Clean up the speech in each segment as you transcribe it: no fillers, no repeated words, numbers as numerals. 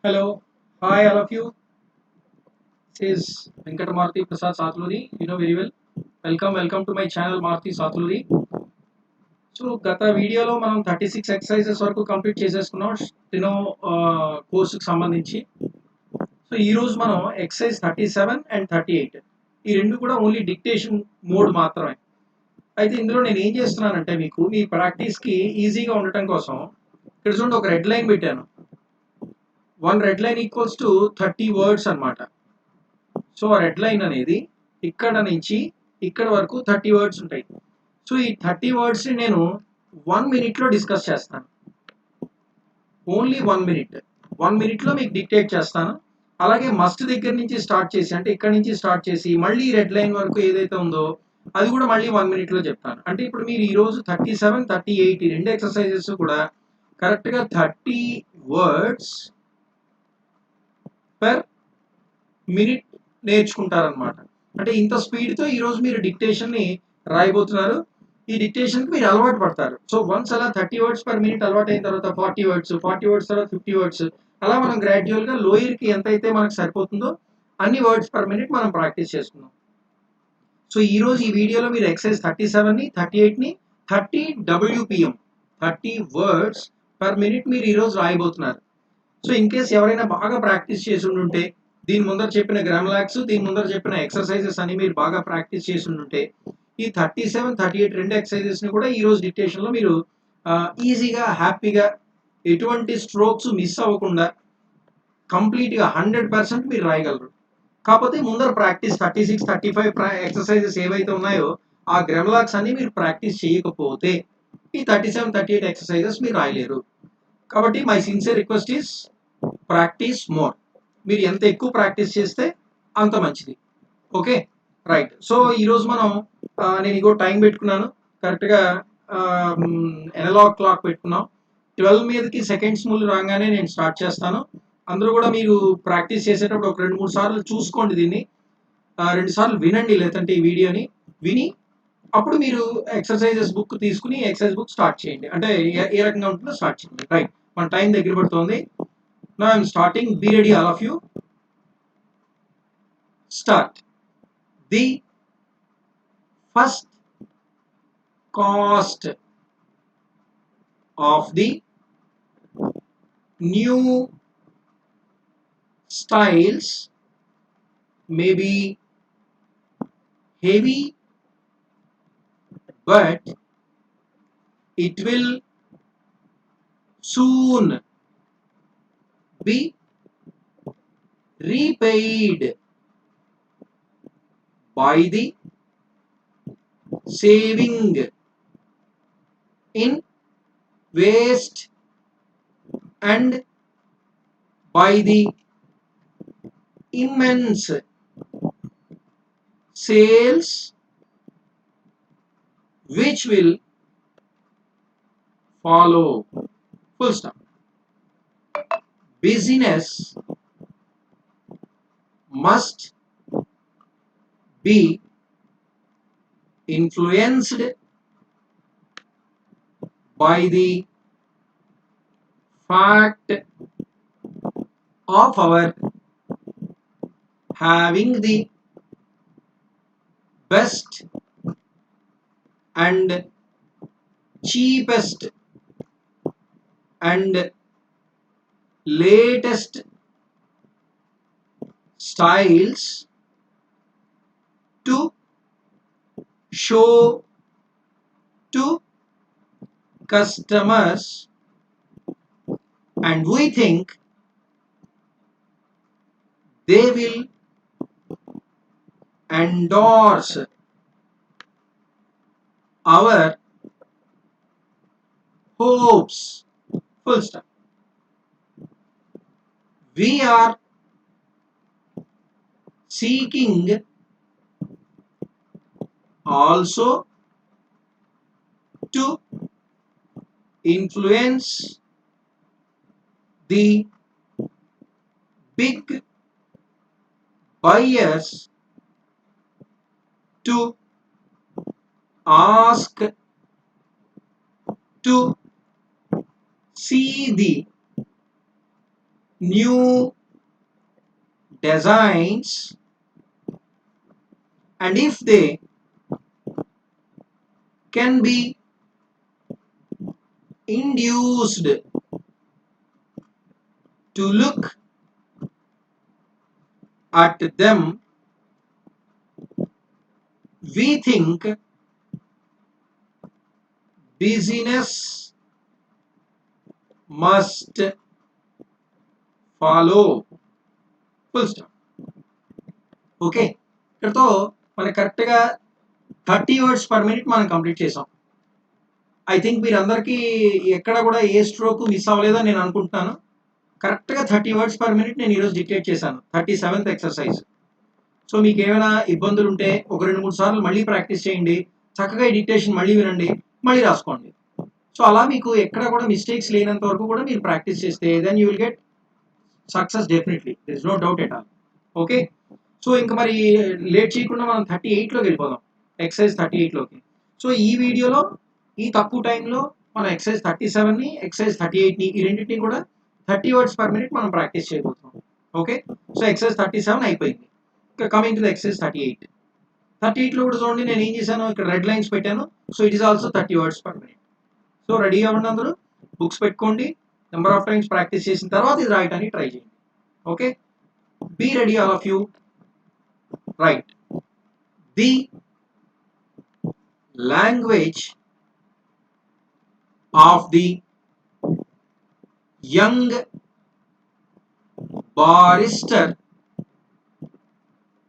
Hello, hi all of you. This is Venkatamarthi Prasad Satluri. You know very well. Welcome to my channel Marthi Satluri. So గత వీడియోలో మనం 36 exercises వరకు complete చేసేసుకున్నాం steno కోర్సుకు సంబంధించి. So ఈ రోజు మనం ఎక్సర్సైజ్ 37 అండ్ 38 ఈ రెండు కూడా ఓన్లీ డిక్టేషన్ మోడ్ మాత్రమే. అయితే ఇందులో నేను ఏం చేస్తున్నానంటే మీకు మీ ప్రాక్టీస్కి ఈజీగా ఉండటం కోసం ఇక్కడ చూడండి ఒక రెడ్ లైన్ పెట్టాను. 1 red line equals to 30 words అనమాట. సో ఆ రెడ్ లైన్ అనేది ఇక్కడ నుంచి ఇక్కడ వరకు 30 వర్డ్స్ ఉంటాయి. సో ఈ 30 వర్డ్స్ని నేను 1 మినిట్లో డిస్కస్ చేస్తాను. Only 1 minute. 1 మినిట్లో మీకు డిక్టేట్ చేస్తాను. అలాగే మస్ట్ దగ్గర నుంచి స్టార్ట్ చేసి అంటే ఇక్కడ నుంచి స్టార్ట్ చేసి మళ్ళీ రెడ్ లైన్ వరకు ఏదైతే ఉందో అది కూడా మళ్ళీ 1 మినిట్లో చెప్తాను. అంటే ఇప్పుడు మీరు ఈరోజు 37, 38 ఈ రెండు ఎక్సర్సైజెస్ కూడా కరెక్ట్గా 30 వర్డ్స్ పర్ మినిట్ నేర్చుకుంటారనమాట. అంటే ఇంత స్పీడ్తో ఈరోజు మీరు డిక్టేషన్ని రాయబోతున్నారు. ఈ డిక్టేషన్కి మీరు అలవాటు పడతారు. సో వన్స్ అలా 30 వర్డ్స్ పర్ మినిట్ అలవాటు అయిన తర్వాత 40 వర్డ్స్, 40 వర్డ్స్ తర్వాత 50 వర్డ్స్, అలా మనం గ్రాడ్యువల్గా లోయర్కి ఎంతైతే మనకు సరిపోతుందో అన్ని వర్డ్స్ పర్ మినిట్ మనం ప్రాక్టీస్ చేసుకుందాం. సో ఈరోజు ఈ వీడియోలో మీరు ఎక్సర్సైజ్ 37ని 38ని 30 WPM 30 వర్డ్స్ పర్ మినిట్ మీరు ఈరోజు రాయబోతున్నారు. సో ఇన్ కేస్ ఎవరైనా బాగా ప్రాక్టీస్ చేసి ఉండుంటే దీని ముందర చెప్పిన గ్రామలాక్స్ దీని ముందర చెప్పిన ఎక్సర్సైజెస్ అని మీరు బాగా ప్రాక్టీస్ చేసి ఉండుంటే ఈ 37, 38 రెండు ఎక్సర్సైజెస్ని కూడా ఈరోజు డిక్టేషన్లో మీరు ఈజీగా హ్యాపీగా ఎటువంటి స్ట్రోక్స్ మిస్ అవ్వకుండా కంప్లీట్గా 100% మీరు రాయగలరు. కాకపోతే ముందర ప్రాక్టీస్ 36, 35 ఎక్సర్సైజెస్ ఏవైతే ఉన్నాయో ఆ గ్రామలాక్స్ అన్ని మీరు ప్రాక్టీస్ చేయకపోతే ఈ 37, 38 ఎక్సర్సైజెస్ మీరు రాయలేరు. కాబట్టి my sincere request is practice more. మీరు ఎంత ఎక్కువ ప్రాక్టీస్ చేస్తే అంత మంచిది. Okay right. సో ఈరోజు మనం నేను ఇగో టైం పెట్టుకున్నాను కరెక్ట్గా ఎనలాగ్ క్లాక్ పెట్టుకున్నాం. 12 మీదకి సెకండ్స్ ముందు రాగానే నేను స్టార్ట్ చేస్తాను. అందరూ కూడా మీరు ప్రాక్టీస్ చేసేటప్పుడు ఒక 2-3 సార్లు చూసుకోండి దీన్ని. 2 సార్లు వినండి లేదంటే ఈ వీడియోని విని అప్పుడు మీరు ఎక్సర్సైజెస్ బుక్ తీసుకుని ఎక్సర్సైజ్ బుక్ స్టార్ట్ చేయండి. అంటే ఏ రకంగా ఉంటుందో స్టార్ట్ చేయండి. రైట్, మన టైం దగ్గర పడుతుంది. Now I'm starting. Be ready, all of you. Start. The first cost of the new styles may be heavy, but it will soon be repaid by the saving in waste and by the immense sales which will follow. Full stop. Business must be influenced by the fact of our having the best and cheapest and latest styles to show to customers, and we think they will endorse our hopes. Full stop. We are seeking also to influence the big buyers to ask to see the new designs, and if they can be induced to look at them, we think business must follow. Full stop. Okay, ఇక్కడతో మనకి కరెక్ట్గా 30 words per minute మనం complete చేసాం. I think మీరందరికీ ఎక్కడ కూడా ఏ stroke miss అవ్వలేదని నేను అనుకుంటున్నాను. కరెక్ట్గా 30 వర్డ్స్ పర్ మినిట్ నేను ఈరోజు డిక్టేట్ చేశాను. 37th exercise. సో మీకు ఏమైనా ఇబ్బందులు ఉంటే ఒక 2-3 సార్లు మళ్ళీ ప్రాక్టీస్ చేయండి. చక్కగా ఈ డిక్టేషన్ మళ్ళీ వినండి, మళ్ళీ రాసుకోండి. సో అలా మీకు ఎక్కడ కూడా మిస్టేక్స్ లేనంత వరకు కూడా మీరు ప్రాక్టీస్ చేస్తే then you will get success definitely. There is no doubt at all. Okay, so ఇంకా మరి లేట్ చేయకుండా మనం 38లోకి వెళ్ళిపోదాం. ఎక్సర్సైజ్ 38లోకి. సో ఈ వీడియోలో ఈ తక్కువ టైంలో మనం ఎక్సర్సైజ్ 37ని, ఎక్సర్సైజ్ 38ని, ఈ రెండింటిని కూడా 30 వర్డ్స్ పర్ మినిట్ మనం ప్రాక్టీస్ చేయబోతున్నాం. ఓకే, సో ఎక్సర్సైజ్ 37 అయిపోయింది. ఇంకా కమింగ్ టు ద ఎక్సర్సైజ్ 38. 38లో కూడా చూడండి నేను ఏం చేశాను, ఇక్కడ రెడ్ లైన్స్ పెట్టాను. So it is also 30 words per minute. So ready అవ్వండి అందరూ, బుక్స్ పెట్టుకోండి. నెంబర్ ఆఫ్ టైమ్స్ ప్రాక్టీస్ చేసిన తర్వాత ఇది రాయడానికి ట్రై చేయండి. Okay, be ready all of you. Right. The language of the young barrister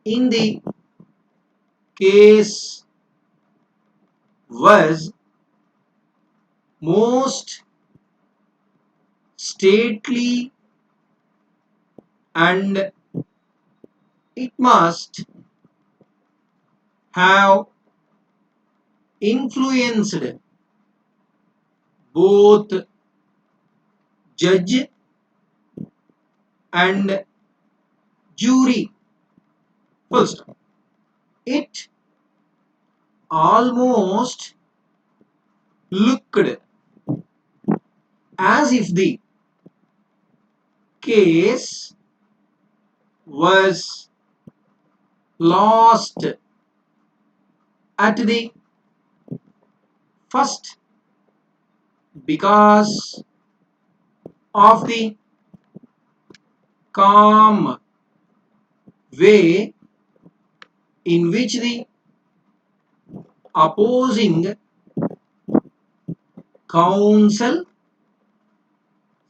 in the case was most stately, and it must have influenced both judge and jury. Full stop. It almost looked as if the case was lost at the first because of the calm way in which the opposing counsel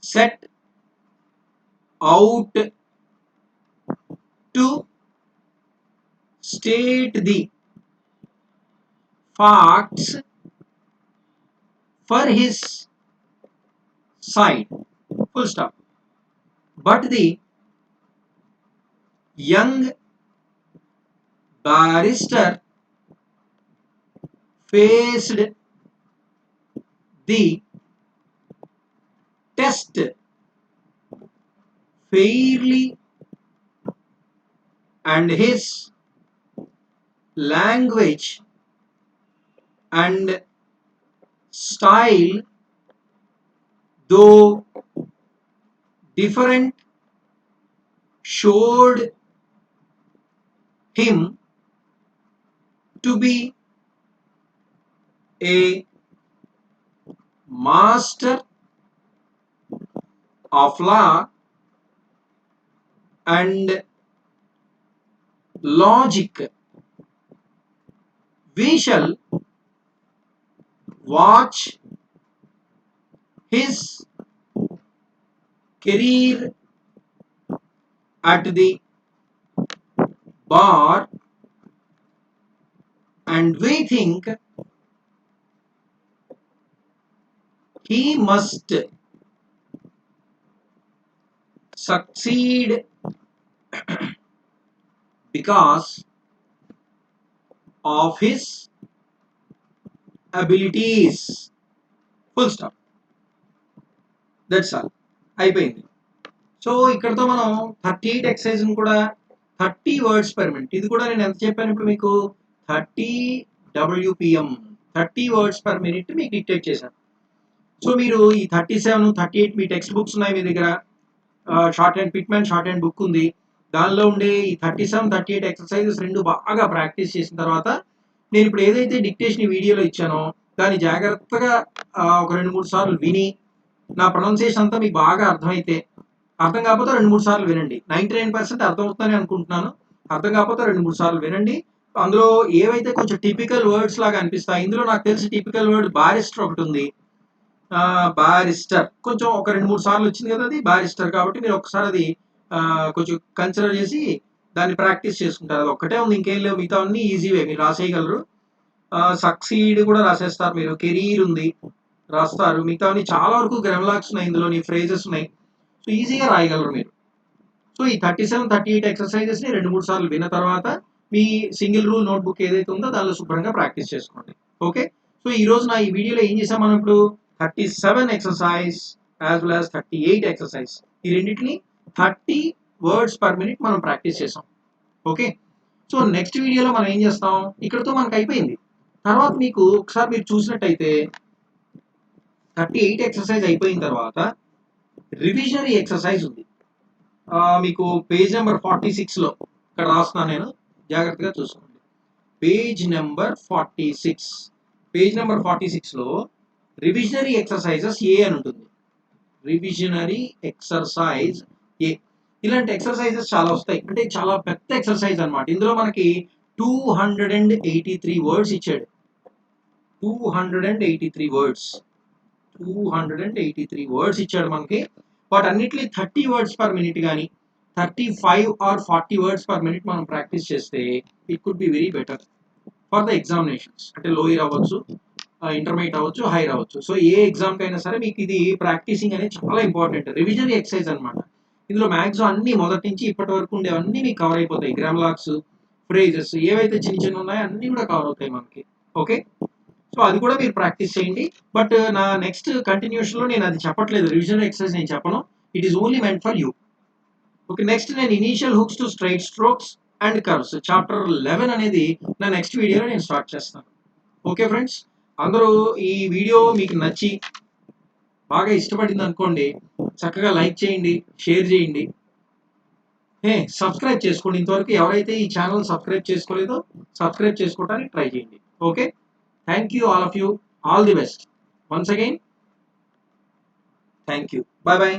set out to state the facts for his side. Full stop. But the young barrister faced the test fairly, and his language and style, though different, showed him to be a master of law and logic. We shall watch his career at the bar, and we think he must succeed because of his abilities. Full stop. That's all. అయిపోయింది. So ఇక్కడతో మనం 38 exercise కూడా 30 words per minute, ఇది కూడా నేను ఎంత చెప్పాను ఇప్పుడు మీకు 30 WPM 30 వర్డ్స్ పర్ మినిట్ మీకు డిక్టేట్ చేశాను. సో మీరు ఈ 37, 38 మీ టెక్స్ట్ బుక్స్ ఉన్నాయి మీ దగ్గర. Shorthand Pitman shorthand book ఉంది. దానిలో ఉండే ఈ 37, 38 ఎక్సర్‌సైజెస్ 2 బాగా ప్రాక్టీస్ చేసిన తర్వాత నేనిప్పుడు ఏదైతే డిక్టేషన్ ఈ వీడియోలో ఇచ్చానో దాన్ని జాగ్రత్తగా ఒక 2, 3 సార్లు విని నా ప్రొనౌన్సియేషన్ అంతా మీకు బాగా అర్థమైతే అర్థం కాకపోతే 2, 3 సార్లు వినండి. 99% అర్థమవుతుందని అనుకుంటున్నాను. అర్థం కాకపోతే 2, 3 సార్లు వినండి. అందులో ఏవైతే కొంచెం టిపికల్ వర్డ్స్ లాగా అనిపిస్తాయి. ఇందులో నాకు తెలిసి టిపికల్ వర్డ్ బారిస్టర్ ఒకటుంది. బారిస్టర్ కొంచెం ఒక 2, 3 సార్లు వచ్చింది కదా అది బారిస్టర్. కాబట్టి మీరు ఒకసారి అది కొంచెం కన్సిడర్ చేసి దాన్ని ప్రాక్టీస్ చేసుకుంటారు. అది ఒక్కటే ఉంది, ఇంకేం లేవు. మిగతావన్నీ ఈజీవే, మీరు రాసేయగలరు. సక్సీడ్ కూడా రాసేస్తారు మీరు. కెరీర్ ఉంది, రాస్తారు. మిగతావన్నీ చాలా వరకు గ్రామలాక్స్ ఉన్నాయి, ఇందులోని ఫ్రేజెస్ ఉన్నాయి. సో ఈజీగా రాయగలరు మీరు. సో ఈ 37, 38 ఎక్సర్సైజెస్ని 2, 3 సార్లు విన్న తర్వాత మీ సింగిల్ రూల్ నోట్బుక్ ఏదైతే ఉందో దానిలో శుభ్రంగా ప్రాక్టీస్ చేసుకోండి. ఓకే. సో ఈ రోజు నా ఈ వీడియోలో ఏం చేసాం మనం ఇప్పుడు 37 exercise as well as 38 exercise, ఈ రెండింటిని 30 వర్డ్స్ పర్ మినిట్ మనం ప్రాక్టీస్ చేసాం. ఓకే. సో నెక్స్ట్ వీడియోలో మనం ఏం చేస్తాం, ఇక్కడతో మనకు అయిపోయింది. తర్వాత మీకు ఒకసారి మీరు చూసినట్టయితే 38 ఎక్సర్సైజ్ అయిపోయిన తర్వాత రివిజనరీ ఎక్సర్సైజ్ ఉంది. మీకు పేజ్ నెంబర్ 46లో ఇక్కడ రాస్తున్నాను నేను, జాగ్రత్తగా చూసుకోండి. పేజ్ నెంబర్ 46, పేజ్ నెంబర్ 46లో రివిజనరీ ఎక్సర్సైజెస్ ఏ అని ఉంటుంది. Revisionary exercise A. ఇలాంటి ఎక్సర్సైజెస్ చాలా వస్తాయి, అంటే చాలా పెద్ద ఎక్సర్సైజ్ అనమాట. ఇందులో మనకి 283 వర్డ్స్ ఇచ్చాడు. 283 వర్డ్స్ 283 వర్డ్స్ ఇచ్చాడు మనకి. వాటన్నిటిని 30 వర్డ్స్ పర్ మినిట్ కానీ 35 ఆర్ 40 వర్డ్స్ పర్ మినిట్ మనం ప్రాక్టీస్ చేస్తే it could be very better for the examinations. అంటే లోయర్ అవ్వచ్చు, ఇంటర్మీడియట్ అవ్వచ్చు, హైయర్ అవ్వచ్చు. సో ఏ ఎగ్జామ్కి అయినా సరే మీకు ఇది ప్రాక్టీసింగ్ అనేది చాలా ఇంపార్టెంట్. రివిజనరీ ఎక్సర్సైజ్ అనమాట. ఇందులో మ్యాక్సిమం అన్ని మొదటి నుంచి ఇప్పటి వరకు ఉండేవన్నీ మీకు కవర్ అయిపోతాయి. గ్రామలాక్స్, ఫ్రేజెస్ ఏవైతే చిన్న చిన్న ఉన్నాయో అన్నీ కూడా కవర్ అవుతాయి మనకి. ఓకే. సో అది కూడా మీరు ప్రాక్టీస్ చేయండి. బట్ నా నెక్స్ట్ కంటిన్యూషన్లో నేను అది చెప్పట్లేదు, రివిజనరీ ఎక్సర్సైజ్ నేను చెప్పను. It is only meant for you. Okay. Next నేను initial hooks to straight strokes and curves chapter 11 అనేది నా నెక్స్ట్ వీడియోలో నేను స్టార్ట్ చేస్తాను. ఓకే ఫ్రెండ్స్, అందరూ ఈ వీడియో మీకు నచ్చి బాగా ఇష్టపడింది అనుకోండి, చక్కగా లైక్ చేయండి, షేర్ చేయండి, సబ్స్క్రైబ్ చేసుకోండి. ఇంతవరకు ఎవరైతే ఈ ఛానల్ సబ్స్క్రైబ్ చేసుకోలేదో సబ్స్క్రైబ్ చేసుకోవడానికి ట్రై చేయండి. Okay. Thank you all of you. All the best. Once again thank you. Bye bye.